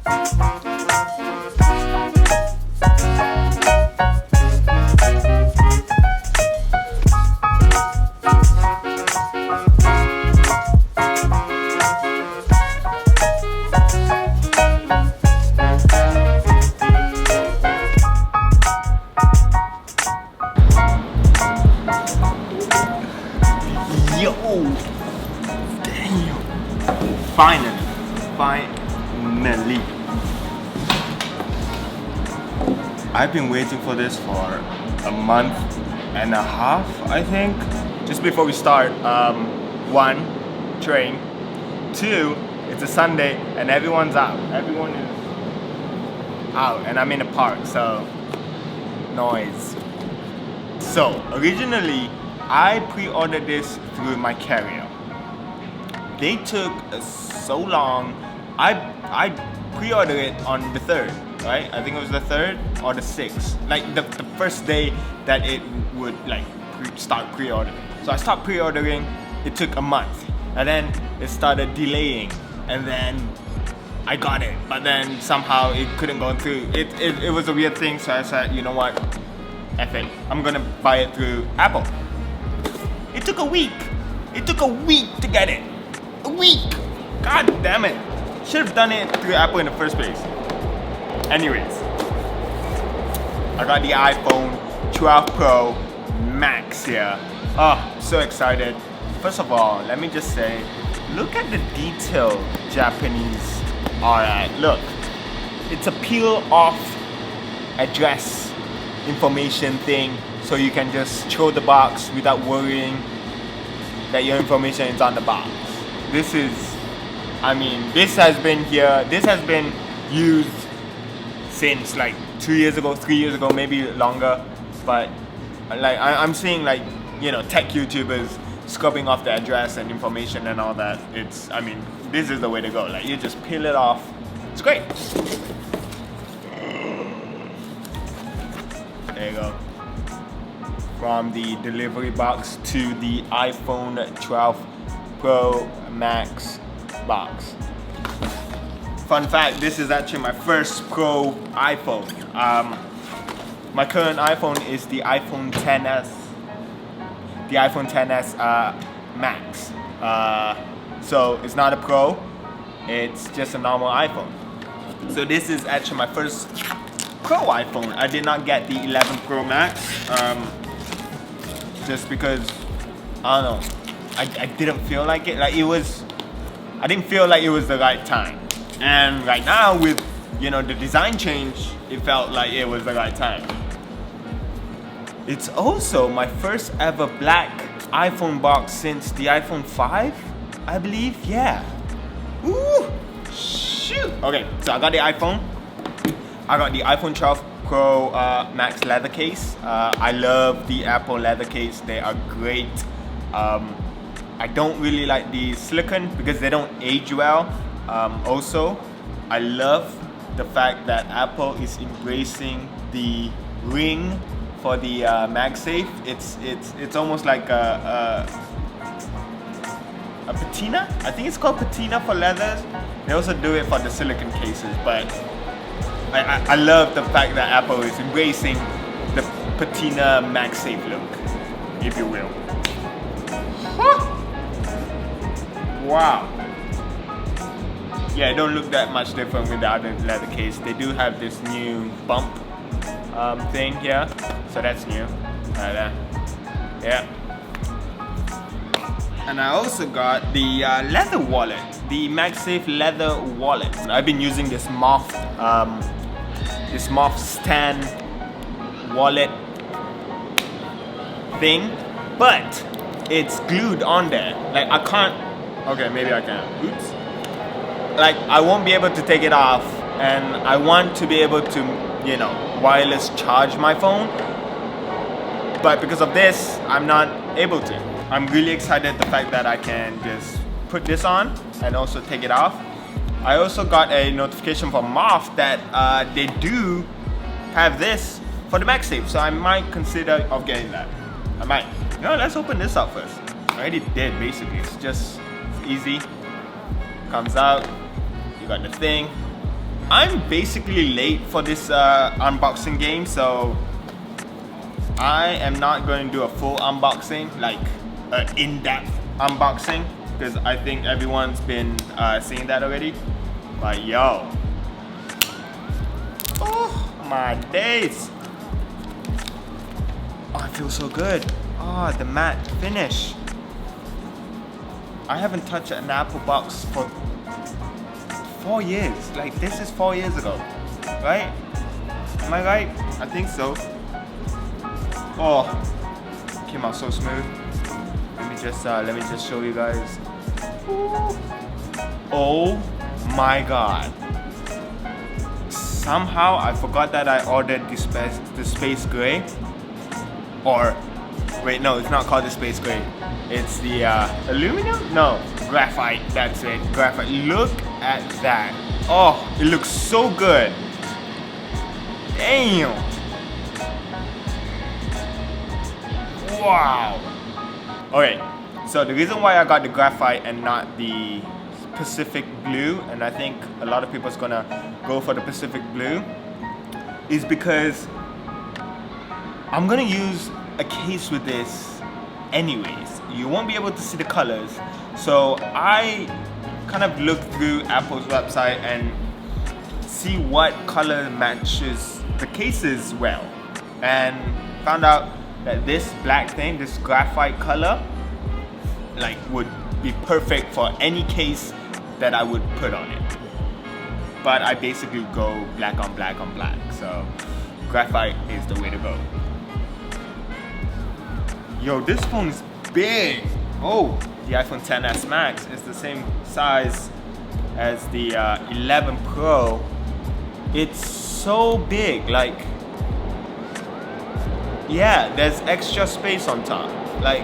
Yo, damn. Finally. I've been waiting for this for a month and a half, I think. Just before we start, one, train. Two, it's a Sunday and everyone's out. Everyone is out and I'm in the park, so noise. So, originally, I pre-ordered this through my carrier. They took so long. I pre-ordered it on the 3rd, right? I think it was the 3rd or the 6th. Like the first day that it would like start pre-ordering. So I stopped pre-ordering, it took a month. And then it started delaying. And then I got it. But then somehow it couldn't go through. It was a weird thing, so I said, you know what? F it. I'm gonna buy it through Apple. It took a week. It took a week to get it. A week. God damn it. Should have done it through Apple in the first place. Anyways, I got the iPhone 12 Pro Max here. Oh, so excited. First of all, let me just say, look at the detail Japanese are at. Look, it's a peel off address information thing, so you can just throw the box without worrying that your information is on the box. This has been here, this has been used since like 2 years ago, 3 years ago, maybe longer. But like I'm seeing like, you know, tech YouTubers scrubbing off the address and information and all that. This is the way to go. Like you just peel it off. It's great. There you go. From the delivery box to the iPhone 12 Pro Max box. Fun fact, this is actually my first Pro iPhone. My current iPhone is the iPhone XS. The iPhone XS Max. So it's not a Pro, it's just a normal iPhone. So this is actually my first Pro iPhone. I did not get the 11 Pro Max. Just because, I don't know, I didn't feel like it. I didn't feel like it was the right time. And right now with, you know, the design change, it felt like it was the right time. It's also my first ever black iPhone box since the iPhone 5, I believe, yeah. Ooh, shoot. Okay, so I got the iPhone. I got the iPhone 12 Pro Max leather case. I love the Apple leather case. They are great. I don't really like the silicone because they don't age well. Also, I love the fact that Apple is embracing the ring for the Magsafe. It's almost like a patina. I think it's called patina for leathers. They also do it for the silicone cases, but I love the fact that Apple is embracing the patina Magsafe look, if you will. Wow. Yeah, it don't look that much different with the other leather case. They do have this new bump thing here, so that's new. Yeah. And I also got the leather wallet, the Magsafe leather wallet. I've been using this moth stand wallet thing, but it's glued on there. Like I can't. Okay, maybe I can. Oops. Like I won't be able to take it off, and I want to be able to, you know, wireless charge my phone. But because of this, I'm not able to. I'm really excited the fact that I can just put this on and also take it off. I also got a notification from Moth that they do have this for the Magsafe, so I might consider of getting that. I might. No, let's open this up first. I already did basically. It's just easy. Comes out. You got the thing. I'm basically late for this unboxing game, so I am not going to do a full unboxing, like in-depth unboxing, because I think everyone's been seeing that already. But yo, oh my days! Oh, it feels so good. Oh, the matte finish. I haven't touched an Apple box for 4 years. Like, this is 4 years ago, right? Am I right? I think so. Oh, came out so smooth. Let me just show you guys. Ooh. Oh my god. Somehow I forgot that I ordered the space gray. Or wait, no, it's not called the space gray. It's the aluminum? No, graphite. That's it, graphite. Look at that. Oh, it looks so good. Damn. Wow. Okay, so the reason why I got the graphite and not the Pacific blue, and I think a lot of people's gonna go for the Pacific blue, is because I'm gonna use a case with this anyways. You won't be able to see the colors, so I kind of looked through Apple's website and see what color matches the cases well, and found out that this black thing, this graphite color, like would be perfect for any case that I would put on it. But I basically go black on black on black, so graphite is the way to go. Yo, this phone is big. Oh, the iPhone XS Max is the same size as the 11 Pro. It's so big, like, yeah, there's extra space on top. Like,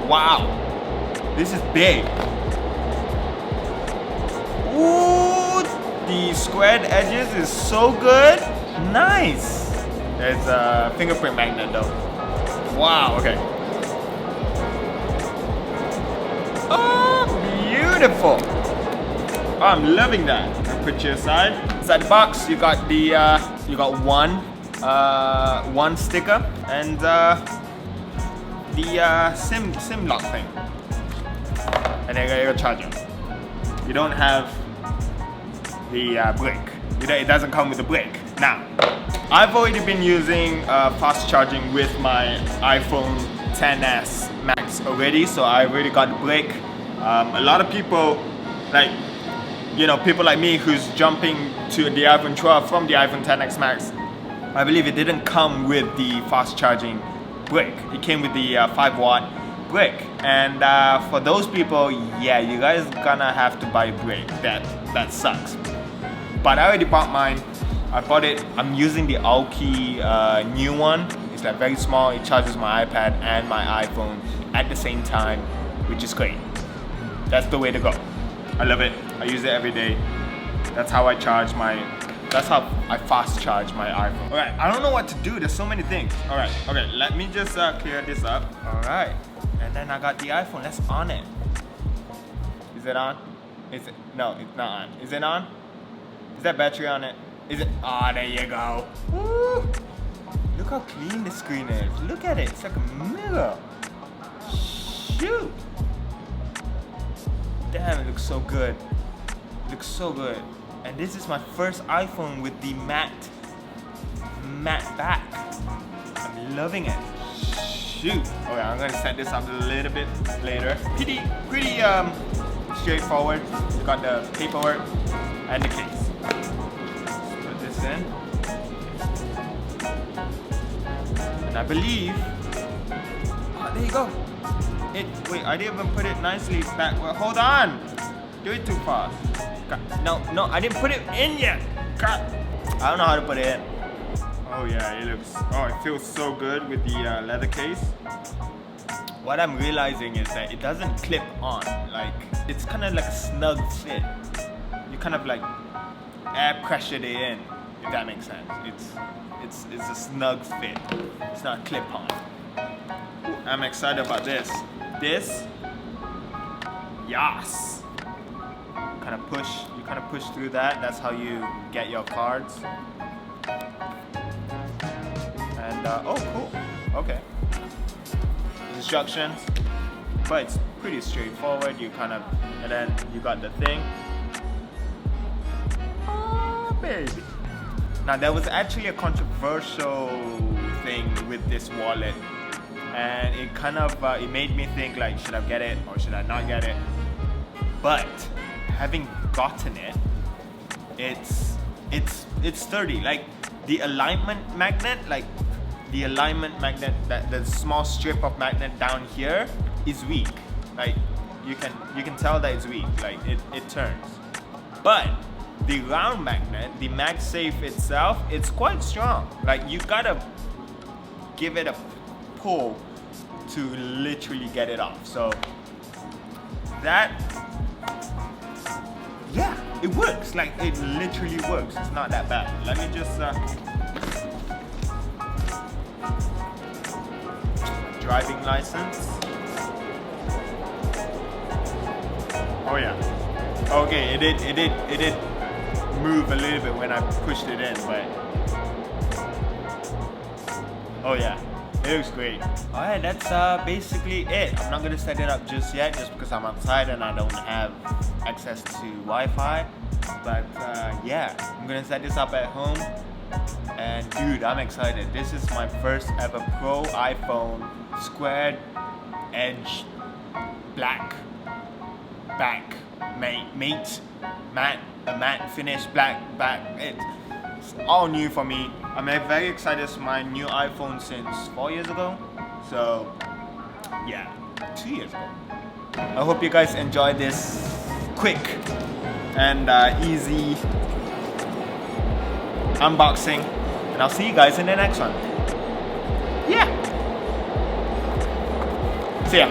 wow, this is big. Ooh, the squared edges is so good. Nice. There's a fingerprint magnet though. Wow, okay. Oh, beautiful. Oh, I'm loving that. I'll put you aside. Inside the box, you got the one sticker and the SIM lock thing, and then your charger. You don't have the brick. It doesn't come with a brick. Now, I've already been using fast charging with my iPhone XS Max already, so I already got the brick. A lot of people, like, you know, people like me who's jumping to the iPhone 12 from the iPhone XS Max, I believe it didn't come with the fast charging brick. It came with the 5-watt brick, and for those people, yeah, you guys gonna have to buy a brick. That sucks. But I already bought mine. I bought it. I'm using the Alki new one. It's like very small. It charges my iPad and my iPhone at the same time, which is great. That's the way to go. I love it. I use it every day. That's how I charge my. That's how I fast charge my iPhone. Alright, I don't know what to do. There's so many things. Alright, okay, let me just clear this up. Alright, and then I got the iPhone. Let's on it. Is it on? Is it? No, it's not on. Is it on? Is that battery on it? Is it? Ah, oh, there you go. Woo! Look how clean the screen is. Look at it. It's like a mirror. Shoot! Damn, it looks so good. It looks so good. And this is my first iPhone with the matte back. I'm loving it. Shoot. Okay, I'm gonna set this up a little bit later. Pretty straightforward. You got the paperwork and the case. Let's put this in. And I believe, oh, there you go. Wait, I didn't even put it nicely back. Well, hold on. Do it too fast. God, no, I didn't put it in yet. God, I don't know how to put it in. Oh yeah, it feels so good with the leather case. What I'm realizing is that it doesn't clip on. Like, it's kind of like a snug fit. You kind of like air pressured it in, if that makes sense. It's a snug fit. It's not clip on. I'm excited about this. Yes. kind of push through that. That's how you get your cards. And oh, cool. Okay. Instructions, but it's pretty straightforward. You kind of, and then you got the thing. Oh, baby. Now there was actually a controversial thing with this wallet, and it kind of it made me think like, should I get it or should I not get it? But having gotten it, it's sturdy. Like the alignment magnet, that the small strip of magnet down here is weak. Like you can tell that it's weak. Like it turns. But the round magnet, the Magsafe itself, it's quite strong. Like you gotta give it a pull to literally get it off. So that, yeah, it works. Like it literally works. It's not that bad. Let me just driving license. Oh yeah. Okay, it did move a little bit when I pushed it in, but oh yeah, it looks great. Alright, that's basically it. I'm not gonna set it up just yet, just because I'm outside and I don't have access to Wi-Fi. But yeah, I'm gonna set this up at home. And dude, I'm excited. This is my first ever Pro iPhone squared edge black back matte finish black back. It's all new for me. I'm very excited. It's my new iPhone since 4 years ago. So yeah, 2 years ago. I hope you guys enjoyed this quick and easy unboxing, and I'll see you guys in the next one. Yeah. See ya.